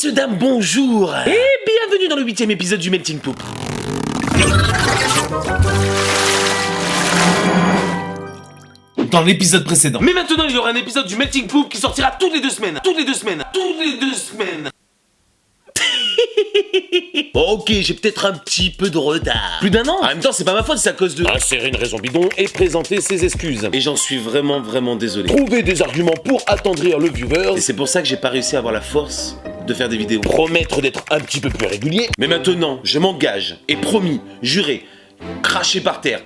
Messieurs, dames, bonjour et bienvenue dans le 8e épisode du Melting Poop. Dans l'épisode précédent. Mais maintenant, il y aura un épisode du Melting Poop qui sortira toutes les 2 semaines. Toutes les 2 semaines. Toutes les 2 semaines. Bon, ok, j'ai peut-être un petit peu de retard. Plus d'1 an. En même temps, c'est pas ma faute, c'est à cause de... insérer une raison bidon et présenter ses excuses. Et j'en suis vraiment désolé. Trouver des arguments pour attendrir le viewer. Et c'est pour ça que j'ai pas réussi à avoir la force de faire des vidéos. Promettre d'être un petit peu plus régulier. Mais maintenant, je m'engage et promis, juré, craché par terre,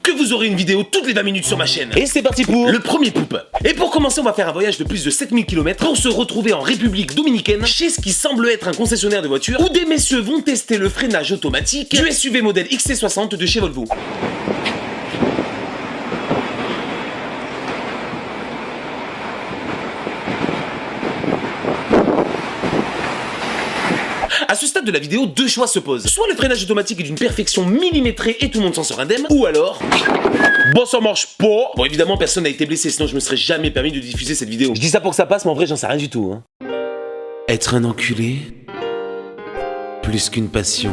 que vous aurez une vidéo toutes les 20 minutes sur ma chaîne. Et c'est parti pour le premier poop. Et pour commencer, on va faire un voyage de plus de 7000 km pour se retrouver en République Dominicaine chez ce qui semble être un concessionnaire de voitures où des messieurs vont tester le freinage automatique du SUV modèle XC60 de chez Volvo. À ce stade de la vidéo, 2 choix se posent. Soit le freinage automatique est d'une perfection millimétrée et tout le monde s'en sort indemne, ou alors... bon, ça marche pas. Bon, évidemment, personne n'a été blessé, sinon je me serais jamais permis de diffuser cette vidéo. Je dis ça pour que ça passe, mais en vrai, j'en sais rien du tout. Hein. Être un enculé, plus qu'une passion.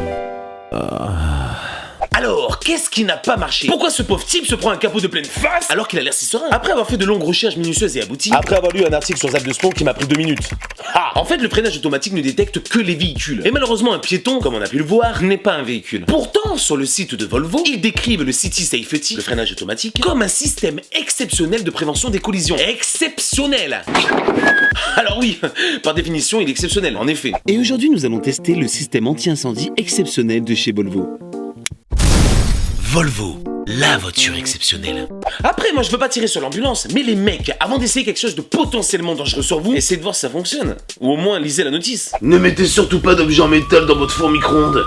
Alors, qu'est-ce qui n'a pas marché? Pourquoi ce pauvre type se prend un capot de pleine face alors qu'il a l'air si serein? Après avoir fait de longues recherches minutieuses et abouties, après avoir lu un article sur Zap de Spawn qui m'a pris 2 minutes. En fait, le freinage automatique ne détecte que les véhicules. Et malheureusement, un piéton, comme on a pu le voir, n'est pas un véhicule. Pourtant, sur le site de Volvo, ils décrivent le City Safety, le freinage automatique, comme un système exceptionnel de prévention des collisions. Exceptionnel! Alors oui, par définition, il est exceptionnel, en effet. Et aujourd'hui, nous allons tester le système anti-incendie exceptionnel de chez Volvo. Volvo, la voiture exceptionnelle. Après, moi je veux pas tirer sur l'ambulance, mais les mecs, avant d'essayer quelque chose de potentiellement dangereux sur vous, essayez de voir si ça fonctionne. Ou au moins lisez la notice. Ne mettez surtout pas d'objets en métal dans votre four micro-ondes.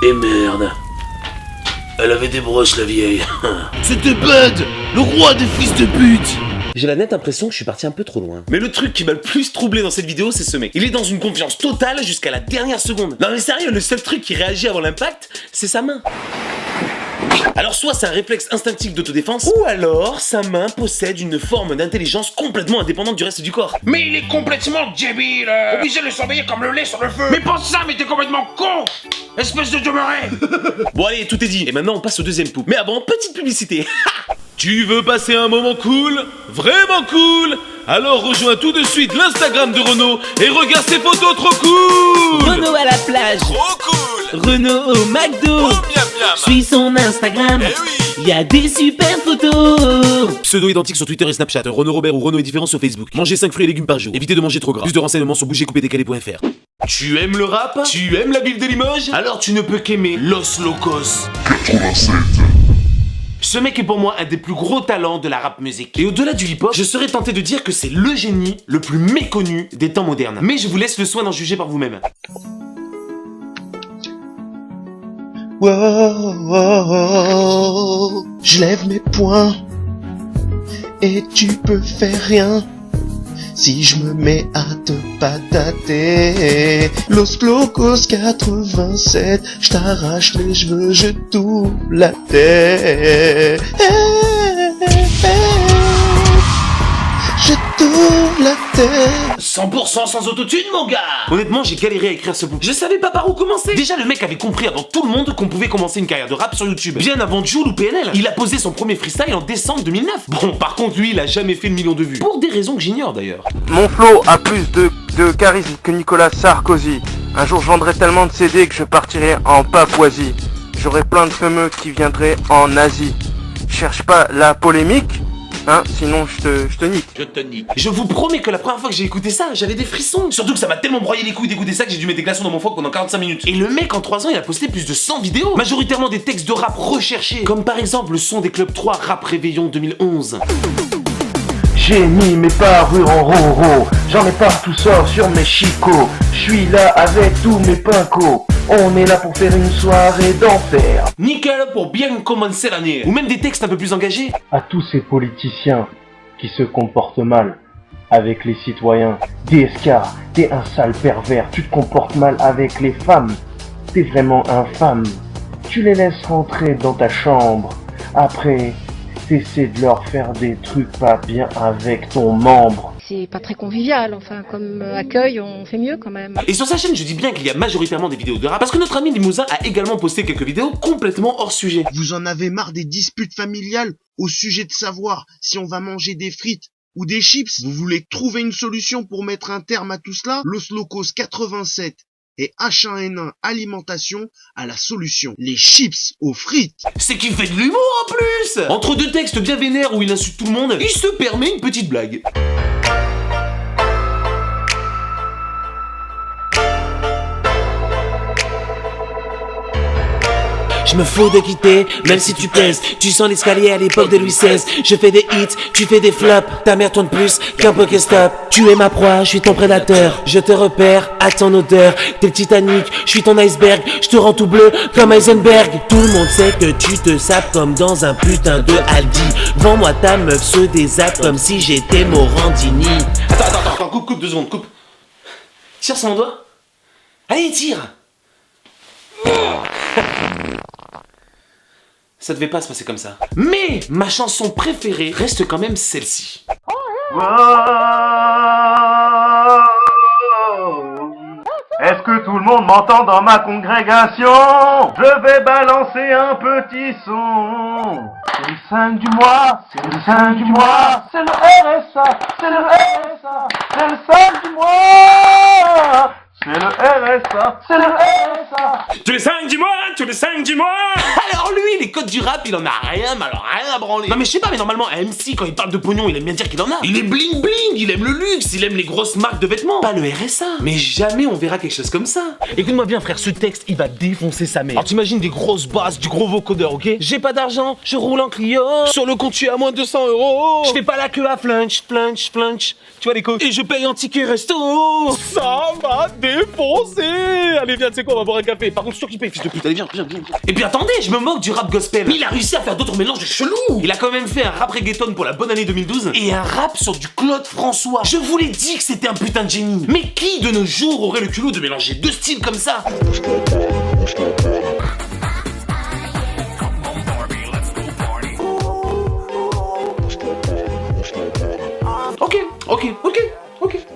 Et merde. Elle avait des broches la vieille. C'était Bud, le roi des fils de pute. J'ai la nette impression que je suis parti un peu trop loin. Mais le truc qui m'a le plus troublé dans cette vidéo, c'est ce mec. Il est dans une confiance totale jusqu'à la dernière seconde. Non mais sérieux, le seul truc qui réagit avant l'impact, c'est sa main. Alors soit c'est un réflexe instinctif d'autodéfense, ou alors sa main possède une forme d'intelligence complètement indépendante du reste du corps. Mais il est complètement débile, obligé de le surveiller comme le lait sur le feu. Mais pense ça, mais t'es complètement con, espèce de demeuré. Bon allez, tout est dit. Et maintenant on passe au deuxième poop. Mais avant, petite publicité. Tu veux passer un moment cool? Vraiment cool? Alors rejoins tout de suite l'Instagram de Renaud et regarde ses photos trop cool. Renaud à la plage, Trop cool. Renaud au McDo, Miam miam. suis son Instagram, Eh oui. y a des super photos. Pseudo identique sur Twitter et Snapchat. Renaud Robert ou Renaud est différent sur Facebook. Mangez 5 fruits et légumes par jour. Évitez de manger trop gras. Plus de renseignements sur bougercouperdécalé.fr. Tu aimes le rap? Tu aimes la ville de Limoges? Alors tu ne peux qu'aimer Los Locos 87. Ce mec est pour moi un des plus gros talents de la rap musique. Et au-delà du hip-hop, je serais tenté de dire que c'est le génie le plus méconnu des temps modernes. Mais je vous laisse le soin d'en juger par vous-même. Wow, je lève mes poings et tu peux faire rien si je me mets à te patater. Los Locos 87, je t'arrache les cheveux, je t'ouvre la tête. Je t'ouvre la tête. 100% sans autotune, mon gars. Honnêtement, j'ai galéré à écrire ce book. Je savais pas par où commencer. Déjà, le mec avait compris avant tout le monde qu'on pouvait commencer une carrière de rap sur YouTube. Bien avant Jul ou PNL. Il a posé son premier freestyle en décembre 2009. Bon, par contre, lui, il a jamais fait le million de vues. Pour des raisons que j'ignore d'ailleurs. Mon flow a plus de charisme que Nicolas Sarkozy. Un jour je vendrai tellement de CD que je partirai en Papouasie. J'aurai plein de fameux qui viendraient en Asie. Cherche pas la polémique, hein, sinon je te nique. Je te nique. Je vous promets que la première fois que j'ai écouté ça, j'avais des frissons. Surtout que ça m'a tellement broyé les couilles d'écouter ça que j'ai dû mettre des glaçons dans mon foie pendant 45 minutes. Et le mec en 3 ans, il a posté plus de 100 vidéos. Majoritairement des textes de rap recherchés. Comme par exemple le son des Club 3 Rap Réveillon 2011. J'ai mis mes parures en roro, j'en ai partout sort sur mes chicots. Je suis là avec tous mes pincos, on est là pour faire une soirée d'enfer. Nickel pour bien commencer l'année. Ou même des textes un peu plus engagés. À tous ces politiciens qui se comportent mal avec les citoyens. DSK, t'es un sale pervers, tu te comportes mal avec les femmes. T'es vraiment infâme. Tu les laisses rentrer dans ta chambre. Après, t'essaies de leur faire des trucs pas bien avec ton membre. C'est pas très convivial, enfin, comme accueil, on fait mieux quand même. Et sur sa chaîne, je dis bien qu'il y a majoritairement des vidéos de rap, parce que notre ami Limousin a également posté quelques vidéos complètement hors sujet. Vous en avez marre des disputes familiales au sujet de savoir si on va manger des frites ou des chips? Vous voulez trouver une solution pour mettre un terme à tout cela? Los Locos 87 et H1N1 Alimentation a la solution. Les chips aux frites. C'est qu'il fait de l'humour en plus. Entre deux textes bien vénères où il insulte tout le monde, il se permet une petite blague. Je me fous de quitter, même si tu pèses. Tu sens l'escalier à l'époque de Louis XVI. Je fais des hits, tu fais des flops. Ta mère tourne plus qu'un Pokéstop. Tu es ma proie, je suis ton prédateur. Je te repère à ton odeur. T'es le Titanic, je suis ton iceberg. Je te rends tout bleu comme Heisenberg. Tout le monde sait que tu te sapes comme dans un putain de Aldi. Vends-moi ta meuf, se désappe comme si j'étais Morandini. Attends, coupe 2 secondes, coupe. Tire sur mon doigt. Allez, tire. Ça devait pas se passer comme ça. Mais ma chanson préférée reste quand même celle-ci. Est-ce que tout le monde m'entend dans ma congrégation? Je vais balancer un petit son. C'est le 5 du mois, c'est le 5 du mois, c'est le RSA, c'est le RSA, c'est le 5 du mois. C'est le RSA, c'est le RSA. Tous les 5 du mois. Alors lui, les codes du rap, il en a rien, mais alors rien à branler. Non mais je sais pas, mais normalement, un MC, quand il parle de pognon, il aime bien dire qu'il en a. Il est bling bling, il aime le luxe, il aime les grosses marques de vêtements. Pas le RSA. Mais jamais on verra quelque chose comme ça. Écoute-moi bien, frère, ce texte, il va défoncer sa mère. Alors t'imagines des grosses basses, du gros vocodeur, ok? J'ai pas d'argent, je roule en Clio. Sur le compte, tu es à moins de 200 €. Je fais pas la queue à flunch. Tu vois les coques? Et je paye en ticket resto. Ça va défoncer. Allez, viens, tu sais quoi, on va boire un café. Par contre, je t'occupe, fils de pute. Allez, viens. Et puis attendez, je me moque du rap gospel. Mais il a réussi à faire d'autres mélanges chelous. Il a quand même fait un rap reggaeton pour la bonne année 2012 et un rap sur du Claude François. Je vous l'ai dit que c'était un putain de génie. Mais qui de nos jours aurait le culot de mélanger deux styles comme ça? Ok.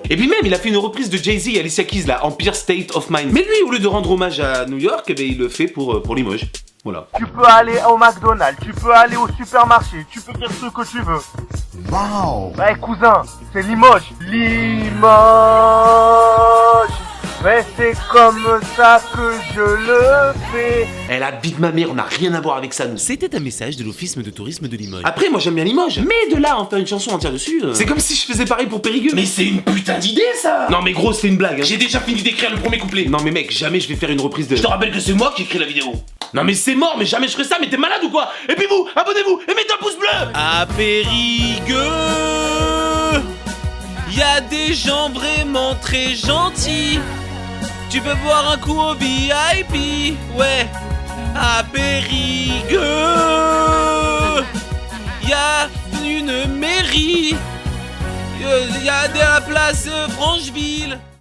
Et puis même, il a fait une reprise de Jay-Z et Alicia Keys, là, Empire State of Mind. Mais lui, au lieu de rendre hommage à New York, eh ben, il le fait pour Limoges. Voilà. Tu peux aller au McDonald's, tu peux aller au supermarché, tu peux faire ce que tu veux. Wow. Ouais, cousin, c'est Limoges. Limoges. Mais c'est comme ça que je le fais. Elle habite ma mère, on n'a rien à voir avec ça, nous. C'était un message de l'Office de tourisme de Limoges. Après, moi j'aime bien Limoges, mais de là à en faire une chanson entière dessus, c'est comme si je faisais pareil pour Périgueux. Mais c'est une putain d'idée, ça. Non mais gros, c'était une blague, hein. J'ai déjà fini d'écrire le premier couplet. Non mais mec, jamais je vais faire une reprise de... Je te rappelle que c'est moi qui écris la vidéo. Non mais c'est mort, mais jamais je ferai ça, mais t'es malade ou quoi? Et puis vous, abonnez-vous et mettez un pouce bleu. À Périgueux, y a des gens vraiment très gentils. Tu peux boire un coup au VIP, ouais. À Périgueux, y a une mairie, y a de la place Francheville.